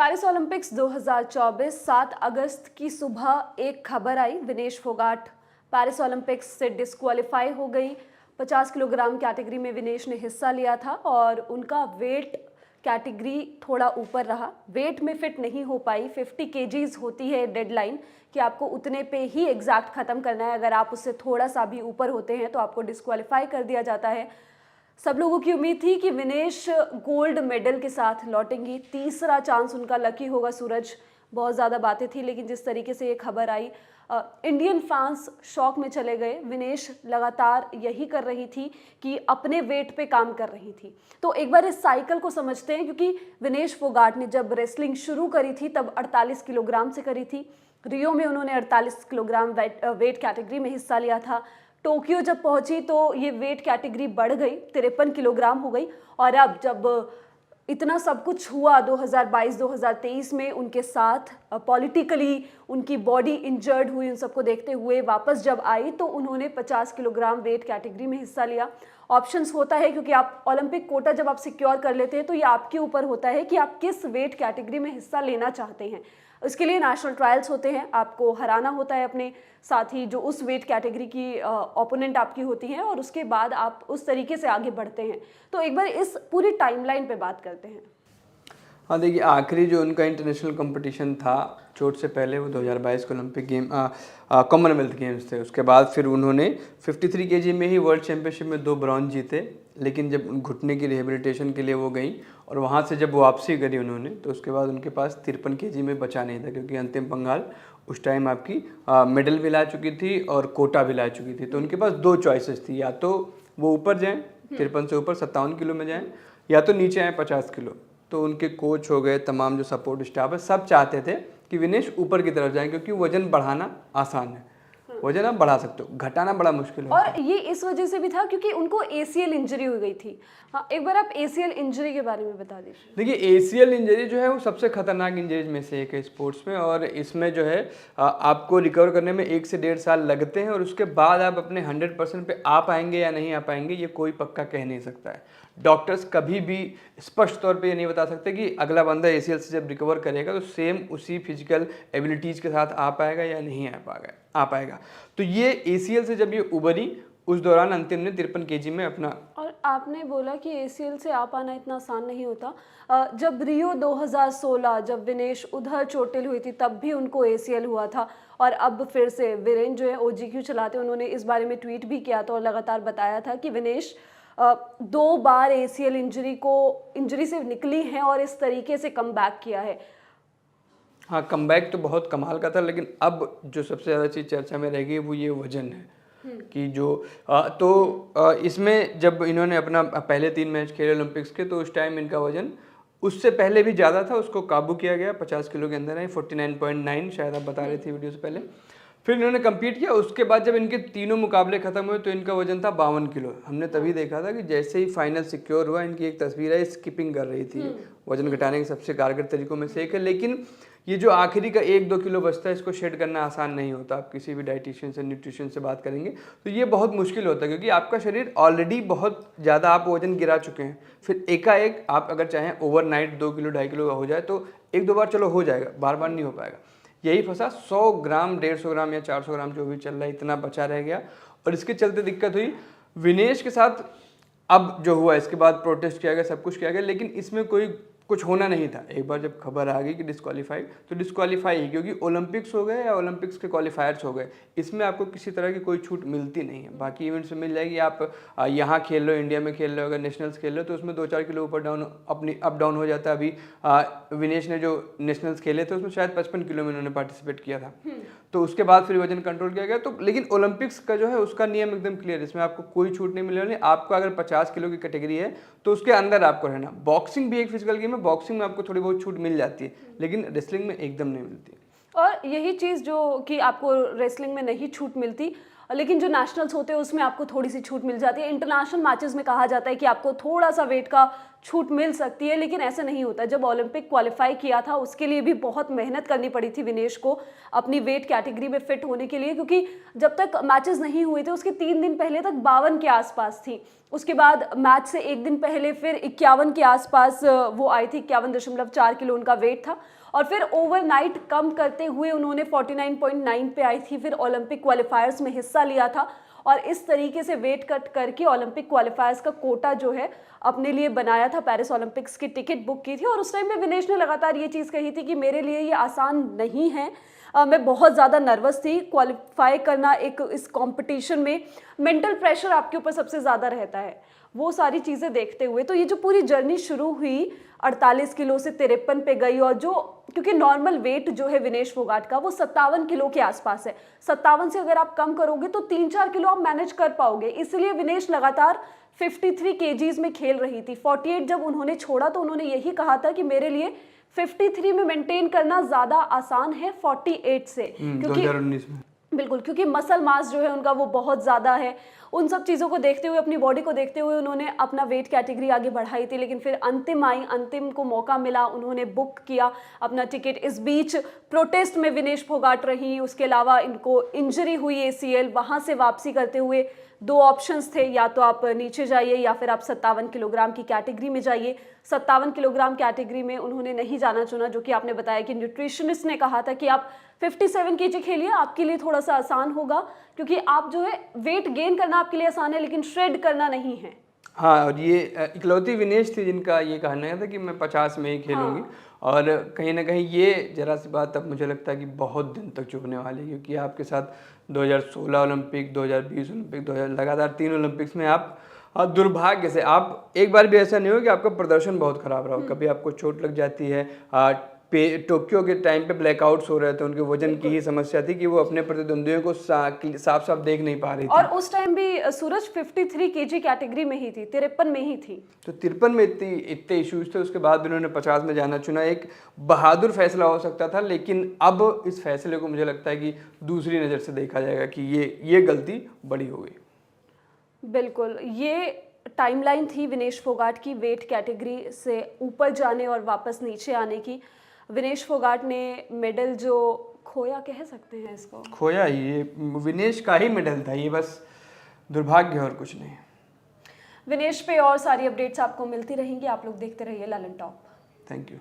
Paris Olympics 2024 7 अगस्त की सुबह एक खबर आई। विनेश फोगाट पेरिस ओलंपिक्स से डिस्क्वालीफाई हो गई। 50 किलोग्राम कैटेगरी में विनेश ने हिस्सा लिया था और उनका वेट कैटेगरी थोड़ा ऊपर रहा। वेट में फिट नहीं हो पाई। 50 केजीज होती है डेडलाइन कि आपको उतने पे ही एग्जैक्ट ख़त्म करना है। अगर आप उससे थोड़ा सा भी ऊपर होते हैं तो आपको डिस्क्वालीफाई कर दिया जाता है। सब लोगों की उम्मीद थी कि विनेश गोल्ड मेडल के साथ लौटेंगी। तीसरा चांस उनका लकी होगा। सूरज, बहुत ज़्यादा बातें थी, लेकिन जिस तरीके से ये खबर आई, इंडियन फैंस शॉक में चले गए। विनेश लगातार यही कर रही थी कि अपने वेट पे काम कर रही थी। तो एक बार इस साइकिल को समझते हैं, क्योंकि विनेश फोगाट ने जब रेसलिंग शुरू करी थी तब 48 किलोग्राम से करी थी। रियो में उन्होंने 48 किलोग्राम वेट कैटेगरी में हिस्सा लिया था। टोक्यो जब पहुंची तो ये वेट कैटेगरी बढ़ गई, 53 किलोग्राम हो गई। और अब जब इतना सब कुछ हुआ 2022-2023 में उनके साथ, पॉलिटिकली उनकी बॉडी इंजर्ड हुई, उन सबको देखते हुए वापस जब आई तो उन्होंने 50 किलोग्राम वेट कैटेगरी में हिस्सा लिया। ऑप्शंस होता है, क्योंकि आप ओलंपिक कोटा जब आप सिक्योर कर लेते हैं तो ये आपके ऊपर होता है कि आप किस वेट कैटेगरी में हिस्सा लेना चाहते हैं। उसके लिए नेशनल ट्रायल्स होते हैं, आपको हराना होता है अपने साथी जो उस वेट कैटेगरी की ओपोनेंट आपकी होती हैं, और उसके बाद आप उस तरीके से आगे बढ़ते हैं। तो एक बार इस पूरी टाइमलाइन पे बात करते हैं। हाँ देखिए, आखिरी जो उनका इंटरनेशनल कंपटीशन था चोट से पहले, वो 2022 के ओलंपिक गेम कॉमनवेल्थ गेम्स थे। उसके बाद फिर उन्होंने 53 केजी में ही वर्ल्ड चैंपियनशिप में 2 ब्रॉन्ज जीते। लेकिन जब घुटने की रिहेबिलिटेशन के लिए वो गई और वहाँ से जब वापसी करी उन्होंने, तो उसके बाद उनके पास 53 केजी में बचा नहीं था, क्योंकि अंतिम पंगाल उस टाइम आपकी मेडल भी ला चुकी थी और कोटा भी ला चुकी थी। तो उनके पास 2 चॉइसेस थी, या तो वो ऊपर जाएँ 53 से ऊपर 57 किलो में जाएँ, या तो नीचे आए 50 किलो। तो उनके कोच हो गए, तमाम जो सपोर्ट स्टाफ है, सब चाहते थे कि विनेश ऊपर की तरफ जाएं, क्योंकि वजन बढ़ाना आसान है, वजन आप बढ़ा सकते हो, घटाना बड़ा मुश्किल है। और ये इस वजह से भी था क्योंकि उनको एसीएल इंजरी हो गई थी। हाँ, एक बार आप एसीएल इंजरी के बारे में बता दीजिए। देखिए, एसीएल इंजरी जो है वो सबसे खतरनाक इंजरीज में से एक है स्पोर्ट्स में, और इसमें जो है आपको रिकवर करने में 1 से 1.5 साल लगते हैं, और उसके बाद आप अपने 100% पे आ पाएंगे या नहीं आ पाएंगे ये कोई पक्का कह नहीं सकता है। डॉक्टर्स कभी भी स्पष्ट तौर पे ये नहीं बता सकते कि अगला बंदा एसीएल से जब रिकवर करेगा तो सेम उसी फिजिकल एबिलिटीज के साथ आ पाएगा या नहीं आ पाएगा। तो ये एसीएल से जब ये उबरी, उस दौरान अंतिम ने 53 केजी में अपना। और आपने बोला कि एसीएल से आ पाना इतना आसान नहीं होता। जब रियो 2016 जब विनेश उधर चोटिल हुई थी तब भी उनको एसीएल हुआ था, और अब फिर से वीरेंद्र जो है ओजीक्यू चलाते, उन्होंने इस बारे में ट्वीट भी किया था और लगातार बताया था कि विनेश 2 बार एसीएल इंजरी से निकली हैं और इस तरीके से कम बैक किया है। हाँ, कमबैक तो बहुत कमाल का था, लेकिन अब जो सबसे ज़्यादा चीज़ चर्चा में रह गई वो ये वजन है कि जो इसमें जब इन्होंने अपना पहले 3 मैच खेले ओलंपिक्स के, तो उस टाइम इनका वजन उससे पहले भी ज़्यादा था, उसको काबू किया गया, 50 किलो के अंदर है, 49.9 शायद आप बता रहे थे वीडियो से पहले। फिर इन्होंने कम्पीट किया। उसके बाद जब इनके तीनों मुकाबले खत्म हुए तो इनका वजन था 52 किलो। हमने तभी देखा था कि जैसे ही फाइनल सिक्योर हुआ, इनकी एक तस्वीर है, स्किपिंग कर रही थी। वजन घटाने के सबसे कारगर तरीकों में से एक है, लेकिन ये जो आखिरी का 1-2 किलो बचता है, इसको शेड करना आसान नहीं होता। आप किसी भी डाइटिशियन से, न्यूट्रिशन से बात करेंगे तो ये बहुत मुश्किल होता है, क्योंकि आपका शरीर ऑलरेडी बहुत ज़्यादा आप वजन गिरा चुके हैं। फिर एकाएक आप अगर चाहें ओवरनाइट 2 किलो 2.5 किलो का हो जाए तो 1-2 बार चलो हो जाएगा, बार बार नहीं हो पाएगा। यही फंसा, 100 ग्राम 150 ग्राम या 400 ग्राम जो भी चल रहा है, इतना बचा रह गया, और इसके चलते दिक्कत हुई विनेश के साथ। अब जो हुआ, इसके बाद प्रोटेस्ट किया गया, सब कुछ किया गया, लेकिन इसमें कुछ होना नहीं था। एक बार जब खबर आ गई कि डिस्क्वालीफाई, तो डिस्क्वालीफाई ही, क्योंकि ओलंपिक्स हो गए या ओलंपिक्स के क्वालिफायर्स हो गए, इसमें आपको किसी तरह की कोई छूट मिलती नहीं है। बाकी इवेंट्स में मिल जाएगी। आप यहाँ खेल लो, इंडिया में खेल लो, अगर नेशनल्स खेल लो तो उसमें 2-4 किलो ऊपर डाउन अपनी अप डाउन हो जाता है। अभी विनेश ने जो नेशनल्स खेले थे उसमें शायद 55 किलो में उन्होंने पार्टिसिपेट किया था, तो उसके बाद फिर वजन कंट्रोल किया गया। तो लेकिन ओलंपिक्स का जो है उसका नियम एकदम क्लियर, इसमें आपको कोई छूट नहीं मिलने वाली। आपका अगर 50 किलो की कैटेगरी है तो उसके अंदर आपको रहना। बॉक्सिंग भी एक फिजिकल गेम है, बॉक्सिंग में आपको थोड़ी बहुत छूट मिल जाती है, लेकिन रेसलिंग में एकदम नहीं मिलती। और यही चीज़ जो कि आपको रेसलिंग में नहीं छूट मिलती, लेकिन जो नेशनल्स होते हैं उसमें आपको थोड़ी सी छूट मिल जाती है। इंटरनेशनल मैचेस में कहा जाता है कि आपको थोड़ा सा वेट का छूट मिल सकती है, लेकिन ऐसा नहीं होता। जब ओलंपिक क्वालिफाई किया था उसके लिए भी बहुत मेहनत करनी पड़ी थी विनेश को अपनी वेट कैटेगरी में फिट होने के लिए, क्योंकि जब तक मैचेस नहीं हुए थे उसके 3 दिन पहले तक 52 के आसपास थी। उसके बाद मैच से 1 दिन पहले फिर 51 के आसपास वो आई थी, 51.4 किलो उनका वेट था। और फिर ओवरनाइट कम करते हुए उन्होंने 49.9 पे आई थी। फिर ओलंपिक क्वालिफायर्स में हिस्सा लिया था और इस तरीके से वेट कट करके ओलंपिक क्वालिफायर्स का कोटा जो है अपने लिए बनाया था, पेरिस ओलंपिक्स की टिकट बुक की थी। और उस टाइम में विनेश ने लगातार ये चीज़ कही थी कि मेरे लिए ये आसान नहीं है, मैं बहुत ज़्यादा नर्वस थी। क्वालिफाई करना एक इस कंपटीशन में मेंटल प्रेशर आपके ऊपर सबसे ज़्यादा रहता है, वो सारी चीज़ें देखते हुए तो ये जो पूरी जर्नी शुरू हुई 48 किलो से 53 पे गई। और जो क्योंकि नॉर्मल वेट जो है विनेश फोगाट का वो 57 किलो के आसपास है, 57 से अगर आप कम करोगे तो 3-4 किलो आप मैनेज कर पाओगे। इसलिए विनेश लगातार 53 केजीज में खेल रही थी। 48 जब उन्होंने छोड़ा तो उन्होंने यही कहा था कि मेरे लिए 53 में मेंटेन करना ज़्यादा आसान है 48 से, क्योंकि 2019 में बिल्कुल, क्योंकि मसल मास जो है उनका वो बहुत ज़्यादा है। उन सब चीज़ों को देखते हुए, अपनी बॉडी को देखते हुए उन्होंने अपना वेट कैटेगरी आगे बढ़ाई थी। लेकिन फिर अंतिम को मौका मिला, उन्होंने बुक किया अपना टिकट। इस बीच प्रोटेस्ट में विनेश फोगाट रही, उसके अलावा इनको इंजरी हुई ACL, वहाँ से वापसी करते हुए 2 ऑप्शंस थे, या तो आप नीचे जाइए या फिर आप 57 किलोग्राम की कैटेगरी में जाइए। 57 किलोग्राम कैटेगरी में उन्होंने नहीं जाना चुना, जो कि आपने बताया कि न्यूट्रिशनिस्ट ने कहा था कि आप 57 केजी खेलिए, आपके लिए थोड़ा सा आसान होगा, क्योंकि आप जो है वेट गेन करना आपके लिए आसान है लेकिन श्रेड करना नहीं है। हाँ, और ये इकलौती विनेश थी जिनका ये कहना था कि मैं 50 में ही खेलूंगी। और कहीं ना कहीं ये जरा सी बात अब मुझे लगता है कि बहुत दिन तक चुभने वाली है, क्योंकि आपके साथ 2016 ओलंपिक, 2020 ओलंपिक, 2000 लगातार 3 ओलंपिक्स में आप दुर्भाग्य से आप एक बार भी ऐसा नहीं हो कि आपका प्रदर्शन बहुत खराब रहा हो। कभी आपको चोट लग जाती है। टोक्यो के टाइम पे ब्लैकआउट्स हो रहे थे, उनके वजन की ही समस्या थी कि वो अपने प्रतिद्वंदियों को साफ साफ देख नहीं पा रही थी। और उस टाइम भी सूरज 53 केजी कैटेगरी में ही थी, 53 में ही थी। तो 53 में इतने इश्यूज थे, उसके बाद उन्होंने 50 में जाना चुना। एक बहादुर फैसला हो सकता था, लेकिन अब इस फैसले को मुझे लगता है कि दूसरी नज़र से देखा जाएगा कि ये गलती बड़ी हो गई। बिल्कुल, ये टाइमलाइन थी विनेश फोगाट की वेट कैटेगरी से ऊपर जाने और वापस नीचे आने की। विनेश फोगाट ने मेडल जो खोया, कह सकते हैं इसको खोया, ये विनेश का ही मेडल था, ये बस दुर्भाग्य और कुछ नहीं। विनेश पे और सारी अपडेट्स आपको मिलती रहेंगी। आप लोग देखते रहिए लालन टॉप। Thank you.